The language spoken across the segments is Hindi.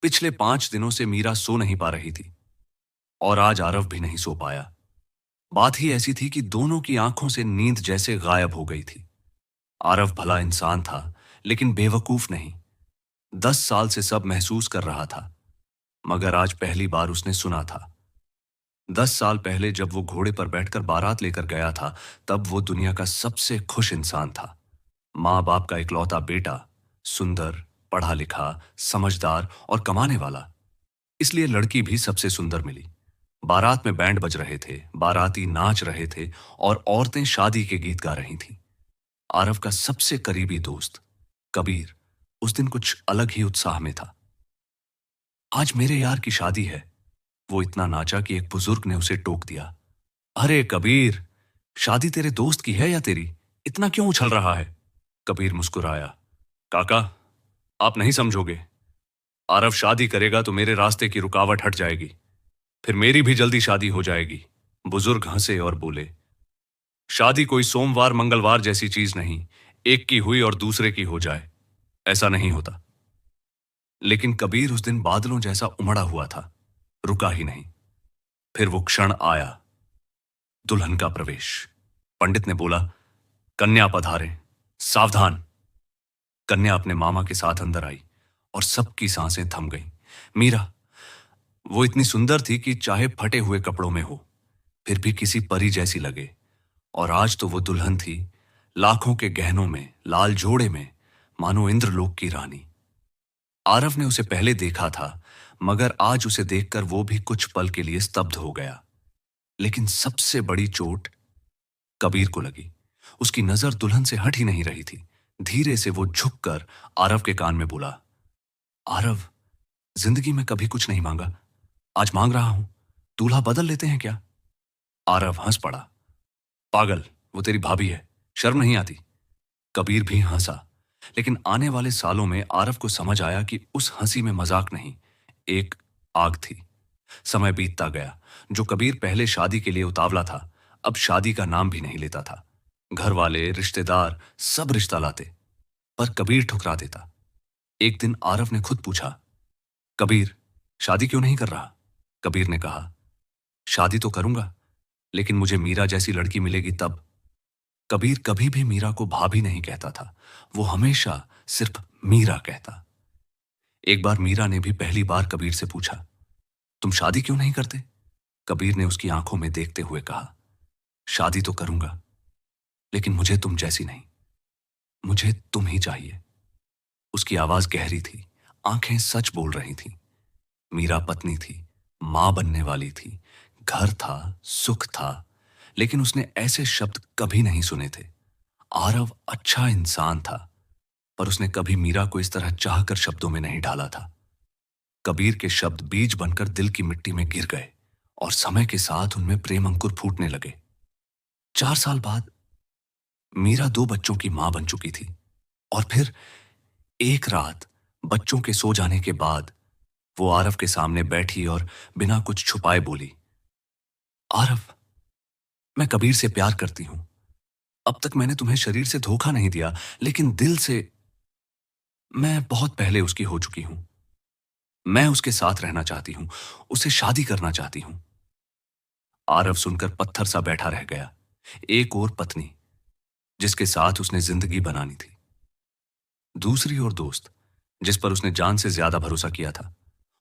पिछले 5 दिनों से मीरा सो नहीं पा रही थी और आज आरव भी नहीं सो पाया। बात ही ऐसी थी कि दोनों की आंखों से नींद जैसे गायब हो गई थी। आरव भला इंसान था, लेकिन बेवकूफ नहीं। 10 साल से सब महसूस कर रहा था, मगर आज पहली बार उसने सुना था। 10 साल पहले जब वो घोड़े पर बैठकर बारात लेकर गया था, तब वो दुनिया का सबसे खुश इंसान था। माँ बाप का इकलौता बेटा, सुंदर, पढ़ा लिखा, समझदार और कमाने वाला। इसलिए लड़की भी सबसे सुंदर मिली। बारात में बैंड बज रहे थे, बाराती नाच रहे थे और औरतें शादी के गीत गा रही थीं। आरव का सबसे करीबी दोस्त कबीर उस दिन कुछ अलग ही उत्साह में था। आज मेरे यार की शादी है, वो इतना नाचा कि एक बुजुर्ग ने उसे टोक दिया। अरे कबीर, शादी तेरे दोस्त की है या तेरी? इतना क्यों उछल रहा है? कबीर मुस्कुराया। काका, आप नहीं समझोगे। आरव शादी करेगा तो मेरे रास्ते की रुकावट हट जाएगी, फिर मेरी भी जल्दी शादी हो जाएगी। बुजुर्ग हंसे और बोले, शादी कोई सोमवार मंगलवार जैसी चीज नहीं, एक की हुई और दूसरे की हो जाए, ऐसा नहीं होता। लेकिन कबीर उस दिन बादलों जैसा उमड़ा हुआ था, रुका ही नहीं। फिर वो क्षण आया, दुल्हन का प्रवेश। पंडित ने बोला, कन्या पधारें, सावधान। कन्या अपने मामा के साथ अंदर आई और सबकी सांसें थम गईं। मीरा, वो इतनी सुंदर थी कि चाहे फटे हुए कपड़ों में हो, फिर भी किसी परी जैसी लगे। और आज तो वो दुल्हन थी, लाखों के गहनों में, लाल जोड़े में, मानो इंद्रलोक की रानी। आरव ने उसे पहले देखा था, मगर आज उसे देखकर वो भी कुछ पल के लिए स्तब्ध हो गया। लेकिन सबसे बड़ी चोट कबीर को लगी। उसकी नजर दुल्हन से हट ही नहीं रही थी। धीरे से वो झुककर आरव के कान में बोला, आरव, जिंदगी में कभी कुछ नहीं मांगा, आज मांग रहा हूं। दूल्हा बदल लेते हैं क्या? आरव हंस पड़ा। पागल, वो तेरी भाभी है, शर्म नहीं आती? कबीर भी हंसा, लेकिन आने वाले सालों में आरव को समझ आया कि उस हंसी में मजाक नहीं, एक आग थी। समय बीतता गया। जो कबीर पहले शादी के लिए उतावला था, अब शादी का नाम भी नहीं लेता था। घर वाले, रिश्तेदार सब रिश्ता लाते, पर कबीर ठुकरा देता। एक दिन आरव ने खुद पूछा, कबीर, शादी क्यों नहीं कर रहा? कबीर ने कहा, शादी तो करूंगा, लेकिन मुझे मीरा जैसी लड़की मिलेगी तब। कबीर कभी भी मीरा को भाभी नहीं कहता था, वो हमेशा सिर्फ मीरा कहता। एक बार मीरा ने भी पहली बार कबीर से पूछा, तुम शादी क्यों नहीं करते? कबीर ने उसकी आंखों में देखते हुए कहा, शादी तो करूंगा, लेकिन मुझे तुम जैसी नहीं, मुझे तुम ही चाहिए। उसकी आवाज गहरी थी, आंखें सच बोल रही थीं। मीरा पत्नी थी, मां बनने वाली थी, घर था, सुख था, लेकिन उसने ऐसे शब्द कभी नहीं सुने थे। आरव अच्छा इंसान था, पर उसने कभी मीरा को इस तरह चाहकर शब्दों में नहीं ढाला था। कबीर के शब्द बीज बनकर दिल की मिट्टी में गिर गए और समय के साथ उनमें प्रेम अंकुर फूटने लगे। 4 साल बाद मीरा 2 बच्चों की मां बन चुकी थी और फिर एक रात बच्चों के सो जाने के बाद वो आरव के सामने बैठी और बिना कुछ छुपाए बोली, आरव, मैं कबीर से प्यार करती हूं। अब तक मैंने तुम्हें शरीर से धोखा नहीं दिया, लेकिन दिल से मैं बहुत पहले उसकी हो चुकी हूं। मैं उसके साथ रहना चाहती हूं, उसे शादी करना चाहती हूं। आरव सुनकर पत्थर सा बैठा रह गया। एक और पत्नी, जिसके साथ उसने जिंदगी बनानी थी। दूसरी ओर दोस्त, जिस पर उसने जान से ज्यादा भरोसा किया था।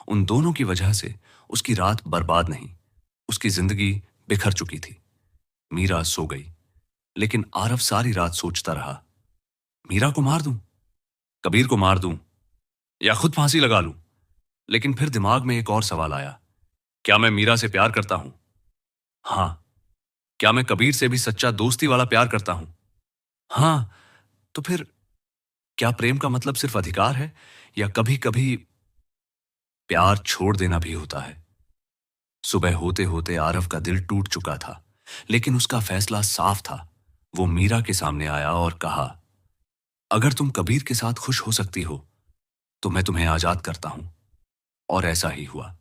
उन दोनों की वजह से उसकी रात बर्बाद नहीं, उसकी जिंदगी बिखर चुकी थी। मीरा सो गई, लेकिन आरव सारी रात सोचता रहा, मीरा को मार दूं, कबीर को मार दूं, या खुद फांसी लगा लूं। लेकिन फिर दिमाग में एक और सवाल आया, क्या मैं मीरा से प्यार करता हूं? हां। क्या मैं कबीर से भी सच्चा दोस्ती वाला प्यार करता हूं? हां। तो फिर क्या प्रेम का मतलब सिर्फ अधिकार है, या कभी कभी प्यार छोड़ देना भी होता है? सुबह होते होते आरव का दिल टूट चुका था, लेकिन उसका फैसला साफ था। वो मीरा के सामने आया और कहा, अगर तुम कबीर के साथ खुश हो सकती हो, तो मैं तुम्हें आजाद करता हूं। और ऐसा ही हुआ।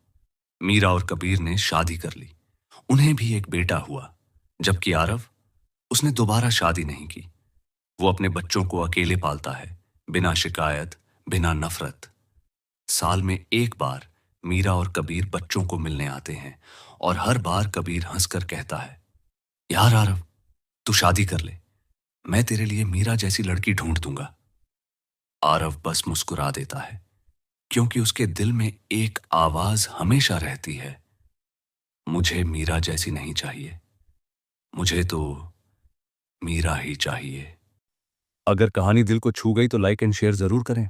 मीरा और कबीर ने शादी कर ली। उन्हें भी एक बेटा हुआ। जबकि आरव, उसने दोबारा शादी नहीं की। वो अपने बच्चों को अकेले पालता है, बिना शिकायत, बिना नफरत। साल में एक बार मीरा और कबीर बच्चों को मिलने आते हैं और हर बार कबीर हंसकर कहता है, यार आरव, तू शादी कर ले, मैं तेरे लिए मीरा जैसी लड़की ढूंढ दूंगा। आरव बस मुस्कुरा देता है, क्योंकि उसके दिल में एक आवाज हमेशा रहती है, मुझे मीरा जैसी नहीं चाहिए, मुझे तो मीरा ही चाहिए। अगर कहानी दिल को छू गई तो लाइक एंड शेयर जरूर करें।